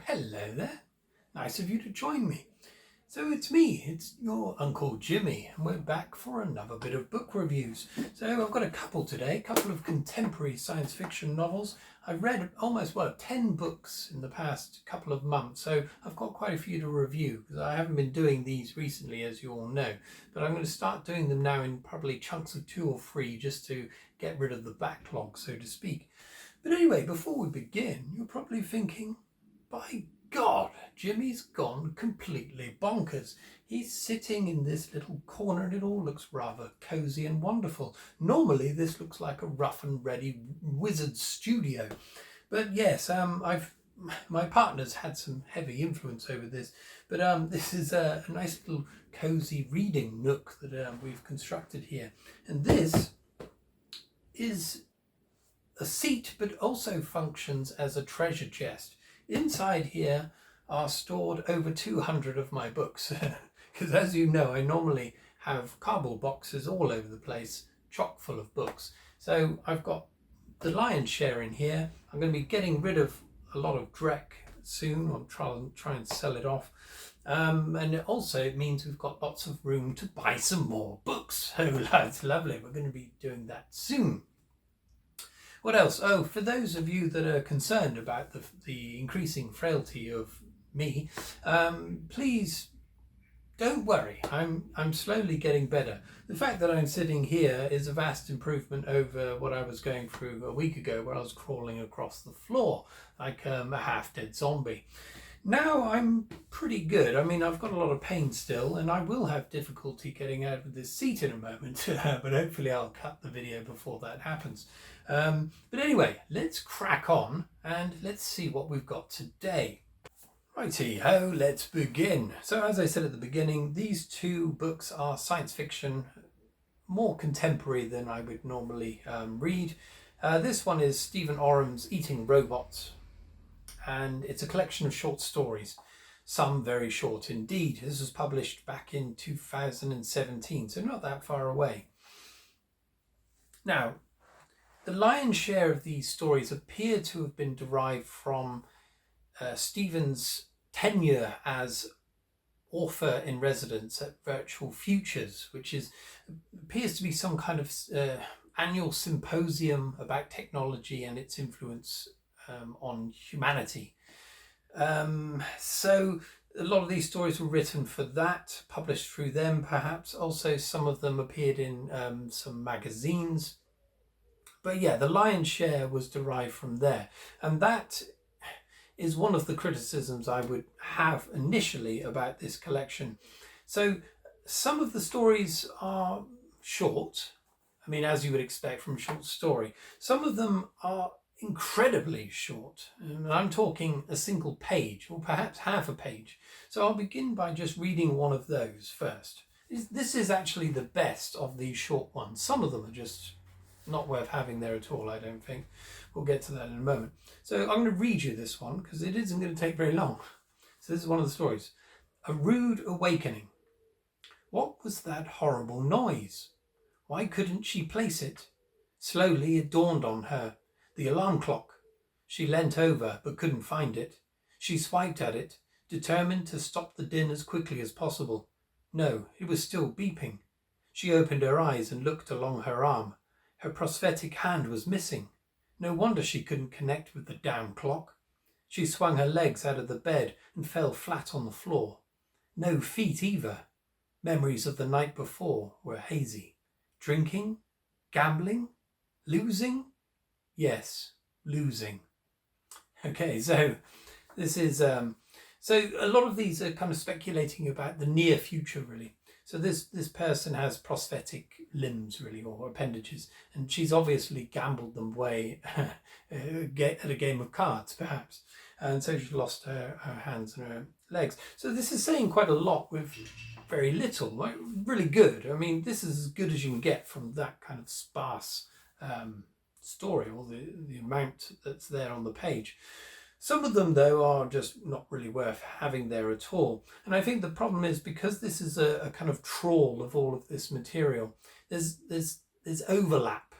hello there. Nice of you to join me. So it's me, it's your Uncle Jimmy, and we're back for another bit of book reviews. So I've got a couple today, a couple of contemporary science fiction novels. I've read almost, 10 books in the past couple of months, so I've got quite a few to review, because I haven't been doing these recently, as you all know. But I'm going to start doing them now in probably chunks of 2 or 3, just to get rid of the backlog, so to speak. But anyway, before we begin, you're probably thinking, by God, Jimmy's gone completely bonkers. He's sitting in this little corner and it all looks rather cozy and wonderful. Normally this looks like a rough and ready wizard studio. But yes, my partner's had some heavy influence over this. But this is a nice little cozy reading nook that we've constructed here. And this is a seat, but also functions as a treasure chest. Inside here are stored over 200 of my books, because as you know, I normally have cardboard boxes all over the place, chock full of books. So I've got the lion's share in here. I'm going to be getting rid of a lot of dreck soon. I'll try and sell it off. And it means we've got lots of room to buy some more books. So that's lovely. We're going to be doing that soon. What else? Oh, for those of you that are concerned about the increasing frailty of me, please don't worry. I'm slowly getting better. The fact that I'm sitting here is a vast improvement over what I was going through a week ago, where I was crawling across the floor like a half-dead zombie. Now I'm pretty good. I mean, I've got a lot of pain still, and I will have difficulty getting out of this seat in a moment, but hopefully I'll cut the video before that happens. But anyway, let's crack on and let's see what we've got today. Righty-ho, let's begin. So as I said at the beginning, these 2 books are science fiction, more contemporary than I would normally read. This one is Stephen Oram's Eating Robots, and it's a collection of short stories, some very short indeed. This was published back in 2017, so not that far away. Now, the lion's share of these stories appear to have been derived from Stephen's tenure as author in residence at Virtual Futures, which appears to be some kind of annual symposium about technology and its influence on humanity. So a lot of these stories were written for that, published through them perhaps. Also some of them appeared in some magazines. But yeah, the lion's share was derived from there. And that is one of the criticisms I would have initially about this collection. So some of the stories are short. I mean, as you would expect from a short story. Some of them are incredibly short. And I'm talking a single page or perhaps half a page. So I'll begin by just reading one of those first. This is actually the best of these short ones. Some of them are just not worth having there at all, I don't think. We'll get to that in a moment. So I'm going to read you this one because it isn't going to take very long. So this is one of the stories. A rude awakening. What was that horrible noise? Why couldn't she place it? Slowly it dawned on her. The alarm clock. She leant over but couldn't find it. She swiped at it, determined to stop the din as quickly as possible. No, it was still beeping. She opened her eyes and looked along her arm. Her prosthetic hand was missing. No wonder she couldn't connect with the damn clock. She swung her legs out of the bed and fell flat on the floor. No feet either. Memories of the night before were hazy. Drinking? Gambling? Losing? Yes, losing. Okay, so this is... So a lot of these are kind of speculating about the near future, really. So this person has prosthetic limbs, really, or appendages, and she's obviously gambled them away at a game of cards, perhaps. And so she's lost her hands and her legs. So this is saying quite a lot with very little, like really good. I mean, this is as good as you can get from that kind of sparse story, or the amount that's there on the page. Some of them, though, are just not really worth having there at all. And I think the problem is, because this is a kind of trawl of all of this material, there's overlap.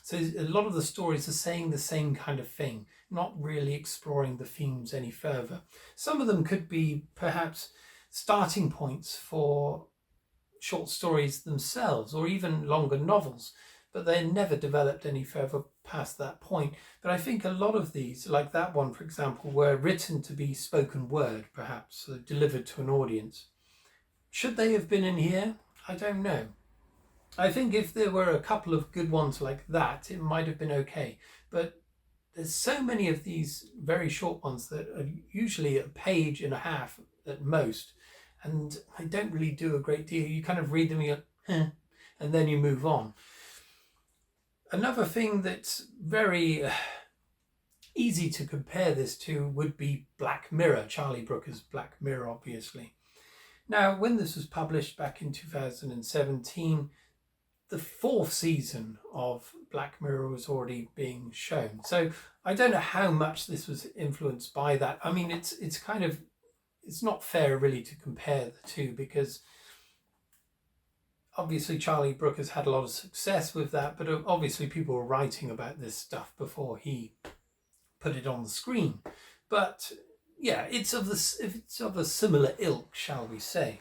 So a lot of the stories are saying the same kind of thing. not really exploring the themes any further. Some of them could be perhaps starting points for short stories themselves, or even longer novels, but they never developed any further past that point. But I think a lot of these, like that one for example, were written to be spoken word, perhaps, so delivered to an audience. Should they have been in here? I don't know. I think if there were a couple of good ones like that, it might have been okay. But there's so many of these very short ones that are usually a page and a half at most, and I don't really do a great deal. You kind of read them, you go, and then you move on. Another thing that's very easy to compare this to would be Black Mirror, Charlie Brooker's Black Mirror, obviously. Now, when this was published back in 2017, the 4th season of Black Mirror was already being shown. So I don't know how much this was influenced by that. I mean, it's not fair really to compare the two, because obviously Charlie Brooker's had a lot of success with that, but obviously people were writing about this stuff before he put it on the screen. But yeah, it's of a similar ilk, shall we say,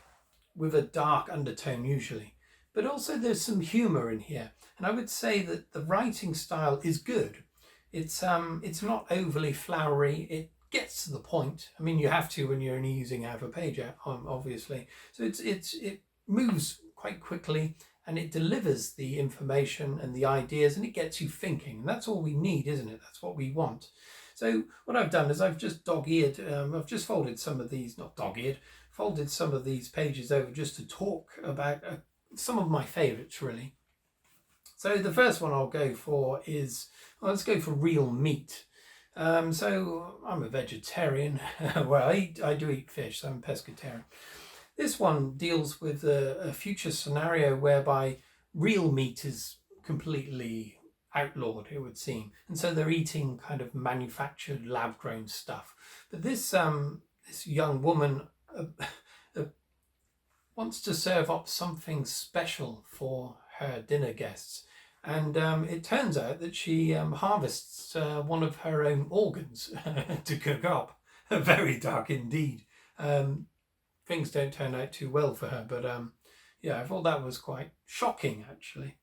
with a dark undertone usually. But also there's some humour in here, and I would say that the writing style is good. It's not overly flowery. It gets to the point. I mean, you have to when you're only using half a page, obviously. So it moves quite quickly, and it delivers the information and the ideas, and it gets you thinking. And that's all we need, isn't it? That's what we want. So what I've done is I've just dog-eared. I've just folded some of these, not dog-eared, folded some of these pages over just to talk about some of my favourites, really. So the first one I'll go for is, well, let's go for real meat. So I'm a vegetarian. Well, I do eat fish, so I'm a pescatarian. This one deals with a future scenario whereby real meat is completely outlawed, it would seem, and so they're eating kind of manufactured, lab-grown stuff. But this young woman wants to serve up something special for her dinner guests, and it turns out that she harvests one of her own organs to cook up. Very dark indeed. Things don't turn out too well for her, but yeah, I thought that was quite shocking, actually.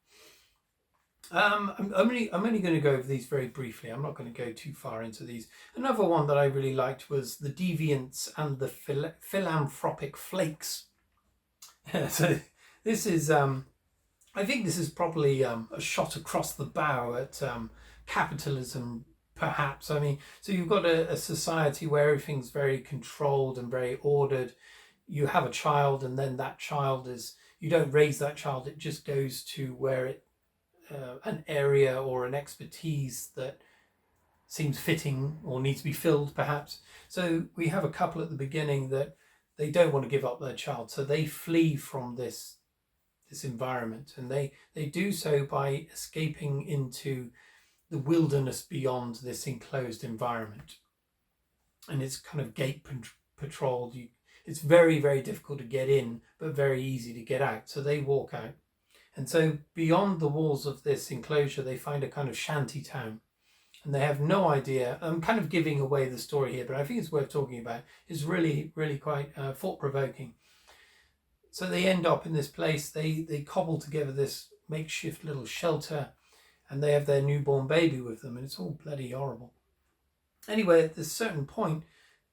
I'm only going to go over these very briefly. I'm not going to go too far into these. Another one that I really liked was The Deviants and the Philanthropic Flakes. So this is, I think this is probably a shot across the bow at capitalism, perhaps. I mean, so you've got a society where everything's very controlled and very ordered. You have a child, and then that child you don't raise that child, it just goes to where an area or an expertise that seems fitting or needs to be filled, perhaps. So we have a couple at the beginning that they don't want to give up their child, so they flee from this environment, and they do so by escaping into the wilderness beyond this enclosed environment, and it's kind of gate patrolled. It's very, very difficult to get in, but very easy to get out. So they walk out, and so beyond the walls of this enclosure they find a kind of shanty town, and they have no idea. I'm kind of giving away the story here, but I think it's worth talking about. It's really, really quite thought-provoking. So they end up in this place. They cobble together this makeshift little shelter, and they have their newborn baby with them, and it's all bloody horrible. Anyway, at this certain point,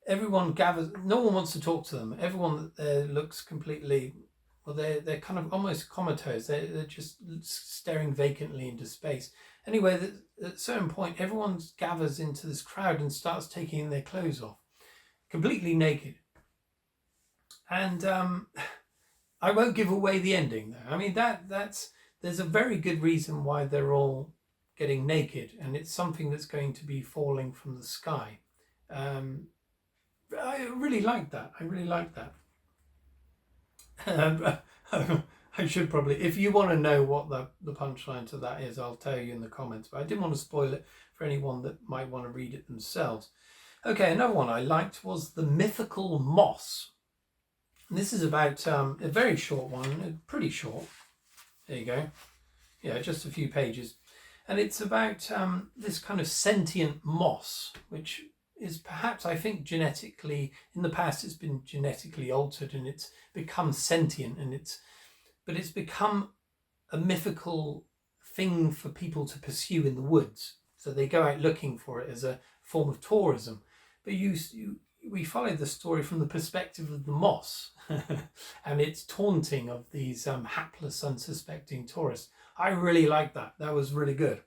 everyone gathers. No one wants to talk to them. Everyone there looks completely, well, they're kind of almost comatose. They're just staring vacantly into space. Anyway, at a certain point, everyone gathers into this crowd and starts taking their clothes off, completely naked. And I won't give away the ending, though. I mean, there's a very good reason why they're all getting naked, and it's something that's going to be falling from the sky. I really like that. I should probably, if you want to know what the punchline to that is, I'll tell you in the comments, but I didn't want to spoil it for anyone that might want to read it themselves. Okay, another one I liked was The Mythical Moss. And this is about a very short one, pretty short. There you go. Yeah, just a few pages. And it's about this kind of sentient moss, which is perhaps, I think, genetically, in the past it's been genetically altered and it's become sentient, but it's become a mythical thing for people to pursue in the woods. So they go out looking for it as a form of tourism. But we follow the story from the perspective of the moss and its taunting of these hapless, unsuspecting tourists. I really liked that. That was really good.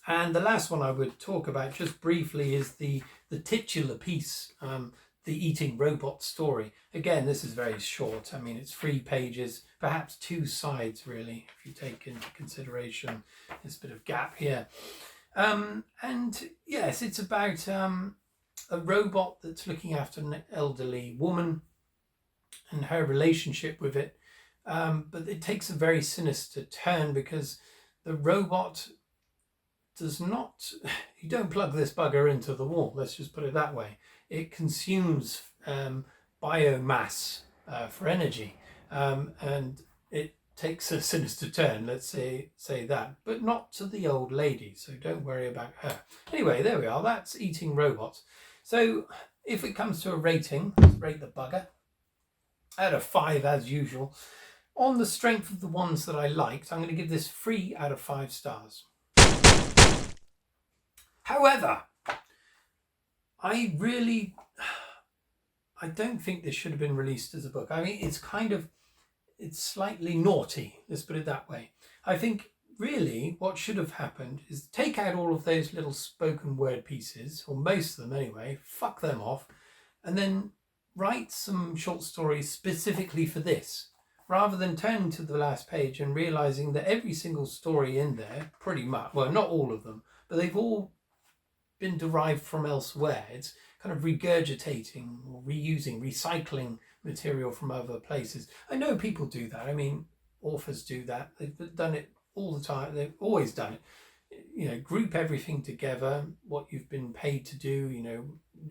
And the last one I would talk about just briefly is the titular piece, the eating robot story. Again, this is very short. I mean, it's 3 pages, perhaps 2 sides really, if you take into consideration this bit of gap here. And yes, it's about a robot that's looking after an elderly woman and her relationship with it. But it takes a very sinister turn because the robot does not, you don't plug this bugger into the wall, let's just put it that way. It consumes biomass for energy, and it takes a sinister turn, let's say that, but not to the old lady, so don't worry about her. Anyway, there we are, that's Eating Robots. So if it comes to a rating, let's rate the bugger out of 5 as usual. On the strength of the ones that I liked, I'm going to give this 3 out of 5 stars. However, I don't think this should have been released as a book. I mean, it's slightly naughty, let's put it that way. I think really what should have happened is take out all of those little spoken word pieces, or most of them anyway, fuck them off, and then write some short stories specifically for this, rather than turning to the last page and realizing that every single story in there, pretty much, well, not all of them, but they've all been derived from elsewhere. It's kind of regurgitating or reusing, recycling material from other places. I know people do that. I mean, authors do that. They've done it all the time. They've always done it. You know, group everything together, what you've been paid to do, you know,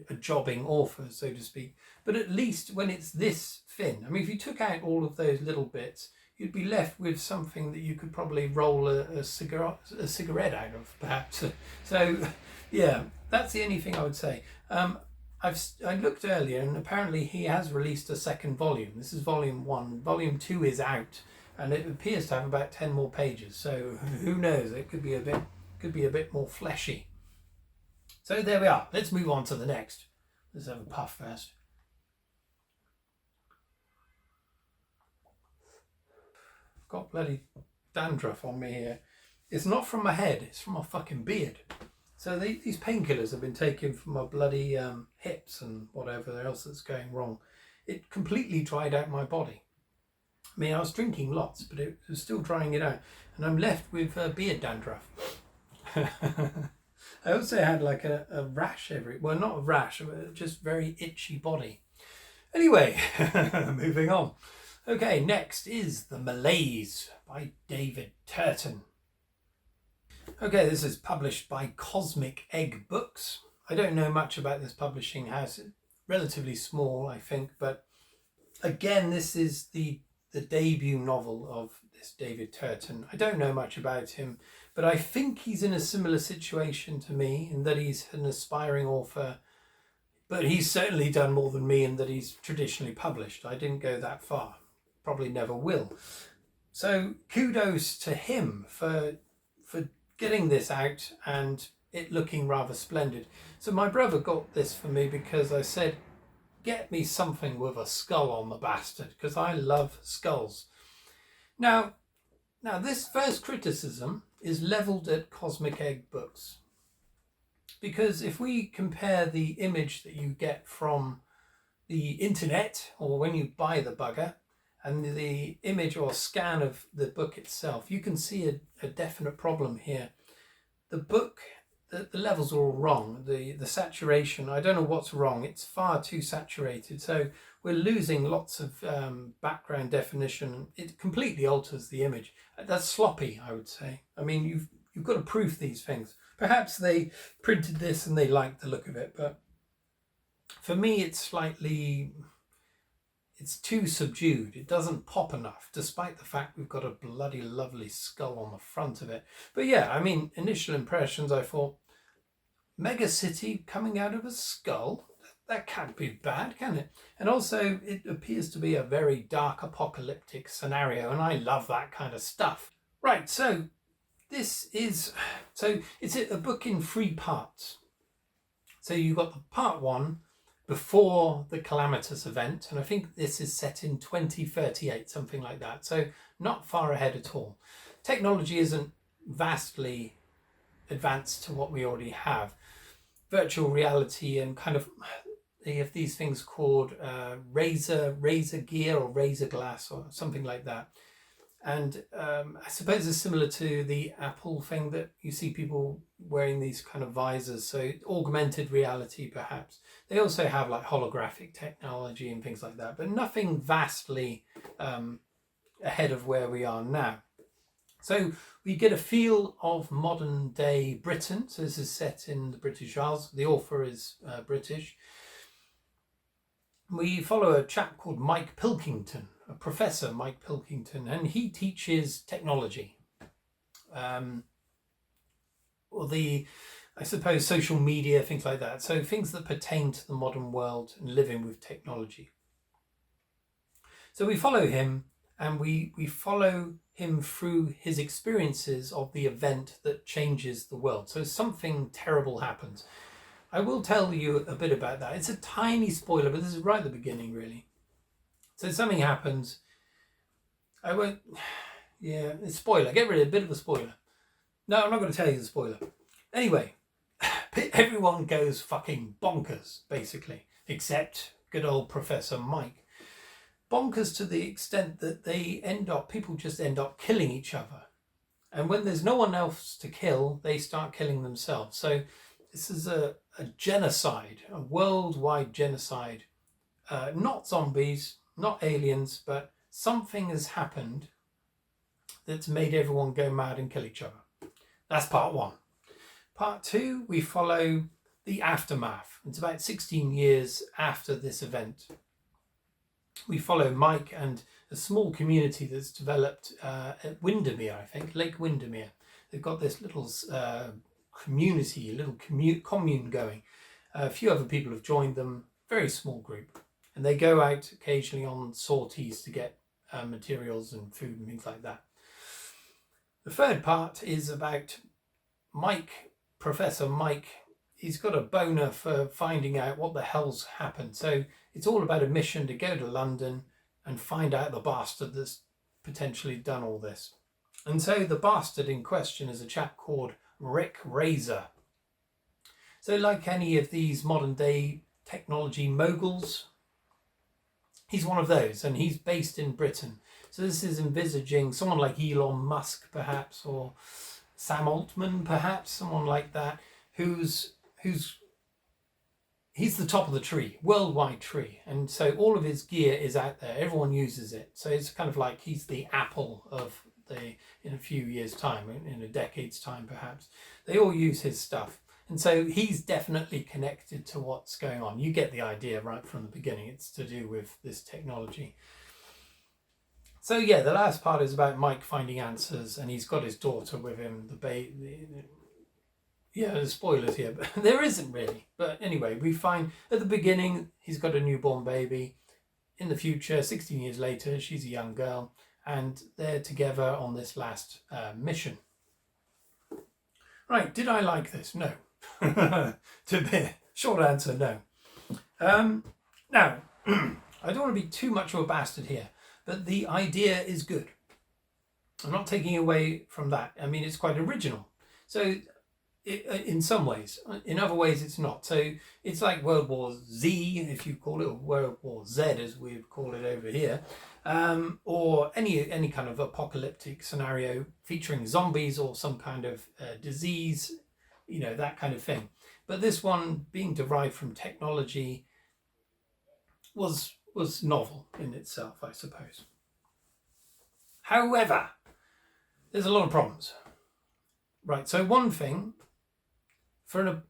a jobbing author, so to speak. But at least when it's this thin, I mean, if you took out all of those little bits, you'd be left with something that you could probably roll a cigarette out of, perhaps. So, yeah, that's the only thing I would say. I looked earlier, and apparently he has released a second volume. This is volume 1. Volume 2 is out, and it appears to have about 10 more pages. So who knows? It could be a bit more fleshy. So there we are. Let's move on to the next. Let's have a puff first. Got bloody dandruff on me here. It's not from my head, it's from my fucking beard. So these painkillers have been taken from my bloody hips and whatever else that's going wrong. It completely dried out my body. I mean, I was drinking lots, but it was still drying it out. And I'm left with beard dandruff. I also had like a rash well, not a rash, just very itchy body. Anyway, moving on. Okay, next is The Malaise by David Turton. Okay, this is published by Cosmic Egg Books. I don't know much about this publishing house. It's relatively small, I think, but again, this is the debut novel of this David Turton. I don't know much about him, but I think he's in a similar situation to me in that he's an aspiring author, but he's certainly done more than me in that he's traditionally published. I didn't go that far, probably never will. So kudos to him for getting this out and it looking rather splendid. So my brother got this for me because I said, get me something with a skull on the bastard, because I love skulls. Now this first criticism is levelled at Cosmic Egg Books, because if we compare the image that you get from the internet or when you buy the bugger and the image or scan of the book itself, you can see a definite problem here. The book, the levels are all wrong. The saturation, I don't know what's wrong. It's far too saturated. So we're losing lots of background definition. It completely alters the image. That's sloppy, I would say. I mean, you've got to proof these things. Perhaps they printed this and they liked the look of it, but for me, it's it's too subdued. It doesn't pop enough, despite the fact we've got a bloody lovely skull on the front of it. But yeah, I mean, initial impressions, I thought, mega city coming out of a skull? That can't be bad, can it? And also, it appears to be a very dark apocalyptic scenario, and I love that kind of stuff. Right, so it's a book in 3 parts. So you've got the part 1 before the calamitous event, and I think this is set in 2038, something like that. So not far ahead at all. Technology isn't vastly advanced to what we already have. Virtual reality and kind of, they have these things called razor gear or razor glass or something like that. And I suppose it's similar to the Apple thing that you see people wearing these kind of visors. So augmented reality, perhaps. They also have like holographic technology and things like that, but nothing vastly ahead of where we are now. So we get a feel of modern day Britain. So this is set in the British Isles. The author is British. We follow a chap called Mike Pilkington, a professor, Mike Pilkington, and he teaches technology. Or I suppose, social media, things like that. So things that pertain to the modern world and living with technology. So we follow him, and we follow him through his experiences of the event that changes the world. So something terrible happens. I will tell you a bit about that. It's a tiny spoiler, but this is right at the beginning, really. So something happens. I won't... Yeah, it's spoiler. Get rid of a bit of a spoiler. No, I'm not going to tell you the spoiler. Anyway, everyone goes fucking bonkers, basically, except good old Professor Mike. Bonkers to the extent that people just end up killing each other. And when there's no one else to kill, they start killing themselves. So this is a genocide, a worldwide genocide. Not zombies, not aliens, but something has happened that's made everyone go mad and kill each other. That's part 1. Part 2, we follow the aftermath. It's about 16 years after this event. We follow Mike and a small community that's developed at Windermere, I think, Lake Windermere. They've got this little community, a little commune going. A few other people have joined them, very small group. And they go out occasionally on sorties to get materials and food and things like that. The third part is about Mike, Professor Mike. He's got a boner for finding out what the hell's happened. So it's all about a mission to go to London and find out the bastard that's potentially done all this. And so the bastard in question is a chap called Rick Razor. So like any of these modern day technology moguls, he's one of those, and he's based in Britain. So this is envisaging someone like Elon Musk, perhaps, or Sam Altman, perhaps, someone like that, he's the top of the tree, worldwide tree. And so all of his gear is out there. Everyone uses it. So it's kind of like he's the Apple of in a few years' time, in a decade's time, perhaps. They all use his stuff. And so he's definitely connected to what's going on. You get the idea right from the beginning. It's to do with this technology. So yeah, the last part is about Mike finding answers, and he's got his daughter with him. There's spoilers here, but there isn't really. But anyway, we find at the beginning he's got a newborn baby. In the future, 16 years later, she's a young girl, and they're together on this last mission. Right, did I like this? No. Short answer, no. Now, I don't want to be too much of a bastard here, but the idea is good. I'm not taking away from that. I mean, it's quite original. So, in some ways, in other ways, it's not. So, it's like World War Z, if you call it, or World War Z, as we would call it over here, or any kind of apocalyptic scenario featuring zombies or some kind of disease, that kind of thing. But this one, being derived from technology, was novel in itself, I suppose. However, there's a lot of problems. Right, so one thing, for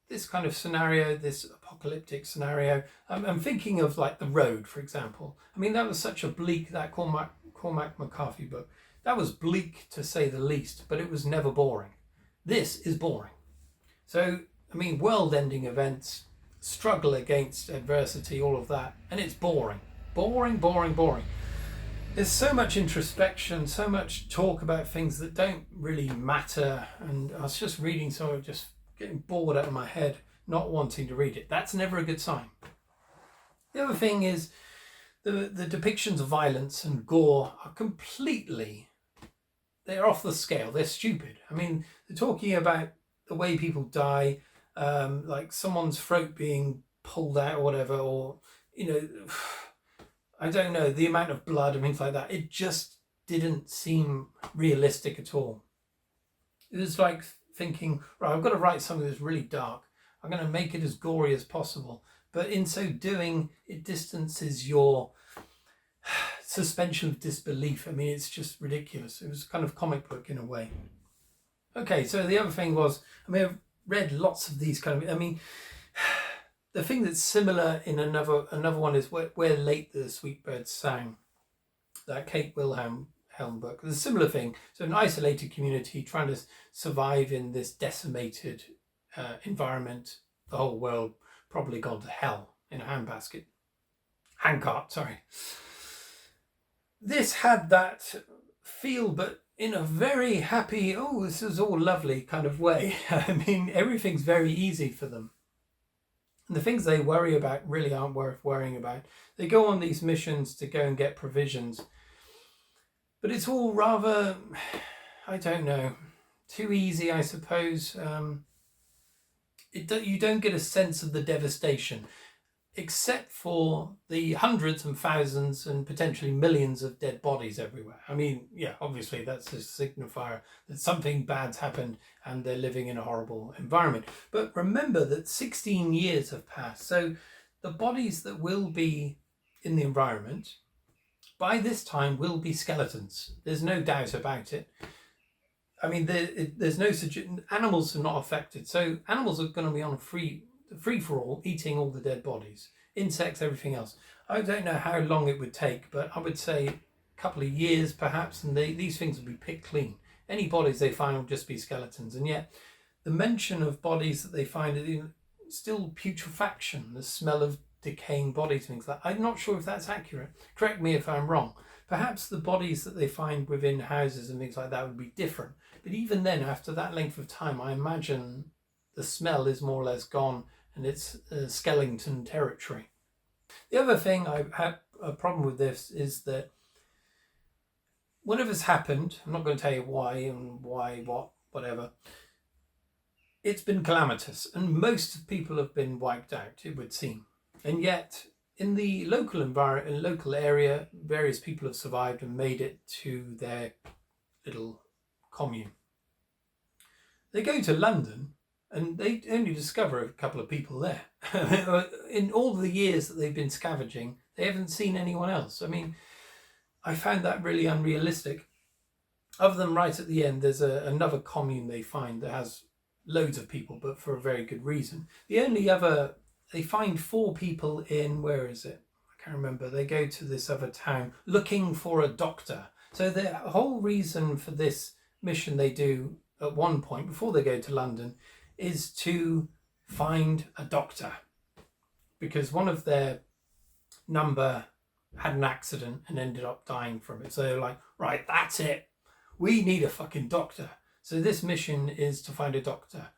this kind of scenario, this apocalyptic scenario. I'm thinking of like The Road, for example. I mean, that was such a bleak, that Cormac McCarthy book. That was bleak to say the least, but it was never boring. This is boring. So, I mean, world-ending events, struggle against adversity, all of that, and it's boring. Boring, boring, boring. There's so much introspection, so much talk about things that don't really matter, and I was just reading some of it, just getting bored out of my head, not wanting to read it. That's never a good sign. The other thing is the depictions of violence and gore are completely, they're off the scale. They're stupid. I mean, they're talking about the way people die, like someone's throat being pulled out or whatever, or, you know, I don't know, the amount of blood and things like that. It just didn't seem realistic at all. It was like thinking, right, I've got to write something that's really dark. I'm going to make it as gory as possible. But in so doing, it distances your suspension of disbelief. I mean, it's just ridiculous. It was kind of comic book in a way. Okay, so the other thing was, I mean, I've read lots of these kind of, I mean, the thing that's similar in another one is Where Late the Sweet Birds Sang, that Kate Wilhelm book. There's a similar thing. So an isolated community trying to survive in this decimated environment, the whole world probably gone to hell in a handcart, sorry. This had that feel, but in a very happy, oh, this is all lovely kind of way. I mean, everything's very easy for them. And the things they worry about really aren't worth worrying about. They go on these missions to go and get provisions. But it's all rather, I don't know, too easy, I suppose. You don't get a sense of the devastation, except for the hundreds and thousands and potentially millions of dead bodies everywhere. I mean, yeah, obviously that's a signifier that something bad's happened and they're living in a horrible environment. But remember that 16 years have passed. So the bodies that will be in the environment by this time will be skeletons. There's no doubt about it. I mean, there's no animals are not affected. So animals are going to be on a free for all, eating all the dead bodies, insects, everything else. I don't know how long it would take, but I would say a couple of years perhaps, and these things will be picked clean. Any bodies they find will just be skeletons. And yet the mention of bodies that they find is still putrefaction, the smell of decaying bodies, things like that. I'm not sure if that's accurate. Correct me if I'm wrong. Perhaps the bodies that they find within houses and things like that would be different. But even then, after that length of time, I imagine the smell is more or less gone and it's skeleton territory. The other thing I've had a problem with this is that whatever's happened, I'm not going to tell you why and why, what, whatever, it's been calamitous and most people have been wiped out, it would seem. And yet, in the local environment, in local area, various people have survived and made it to their little commune. They go to London and they only discover a couple of people there. In all the years that they've been scavenging, they haven't seen anyone else. I mean, I found that really unrealistic. Other than right at the end, there's another commune they find that has loads of people, but for a very good reason. The only other, they find 4 people in, where is it? I can't remember. They go to this other town looking for a doctor. So the whole reason for this mission they do at one point, before they go to London, is to find a doctor. Because one of their number had an accident and ended up dying from it. So they're like, right, that's it. We need a fucking doctor. So this mission is to find a doctor.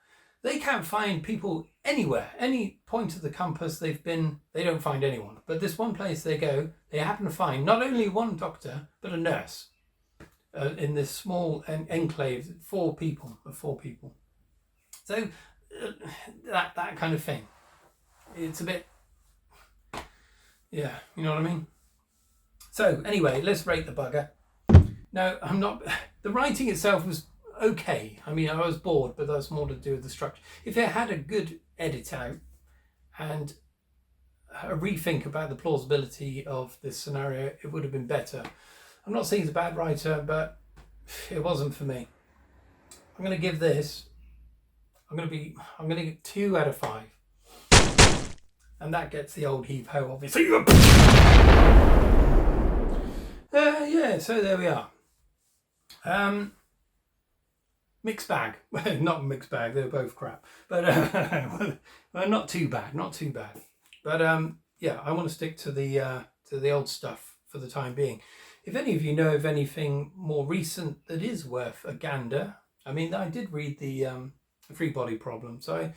They can't find people anywhere, any point of the compass they've been, they don't find anyone. But this one place they go, they happen to find not only one doctor, but a nurse. In this small enclave, 4 people. So that kind of thing. It's a bit, yeah, you know what I mean? So anyway, let's rate the bugger. Now, the writing itself was okay. I mean, I was bored, but that's more to do with the structure. If it had a good edit out and a rethink about the plausibility of this scenario, it would have been better. I'm not saying he's a bad writer, but it wasn't for me. I'm going to give this, I'm going to give 2 out of 5. and that gets the old heave-ho, obviously. Yeah, so there we are. Mixed bag. Not mixed bag, they're both crap. But well, not too bad, not too bad. But yeah, I want to stick to the old stuff for the time being. If any of you know of anything more recent that is worth a gander, I mean, I did read the Free Body Problem, so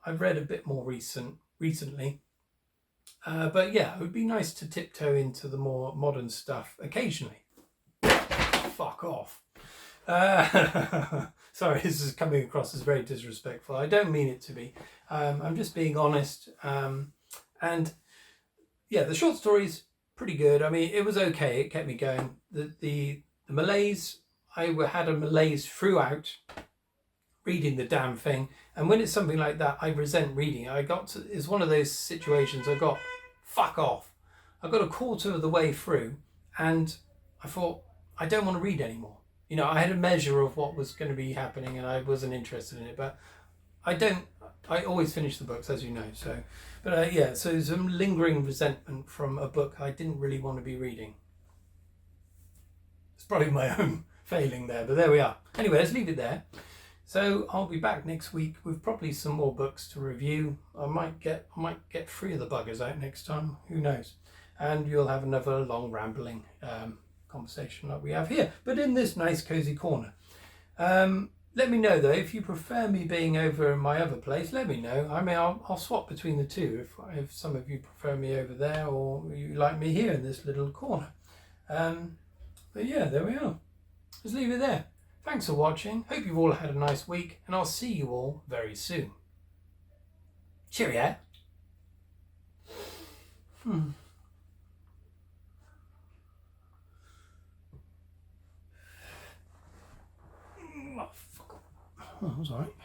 I've read a bit more recently. But yeah, it would be nice to tiptoe into the more modern stuff occasionally. Fuck off. Sorry, this is coming across as very disrespectful. I don't mean it to be. I'm just being honest. And yeah, the short story's pretty good. I mean, it was okay. It kept me going. The Malaise, I had a malaise throughout reading the damn thing. And when it's something like that, I resent reading. It's one of those situations I got, fuck off. I got a quarter of the way through and I thought, I don't want to read anymore. You know, I had a measure of what was going to be happening and I wasn't interested in it, but I always finish the books, as you know. So, but yeah, so some lingering resentment from a book I didn't really want to be reading. It's probably my own failing there, but there we are. Anyway, let's leave it there. So I'll be back next week with probably some more books to review. I might get 3 of the buggers out next time, who knows. And you'll have another long rambling conversation like we have here, but in this nice cozy corner. Let me know though, if you prefer me being over in my other place, let me know. I mean, I'll swap between the two if some of you prefer me over there or you like me here in this little corner. But yeah, there we are. Let's leave it there. Thanks for watching. Hope you've all had a nice week and I'll see you all very soon. Cheerio. Oh, fuck. Oh, that was alright.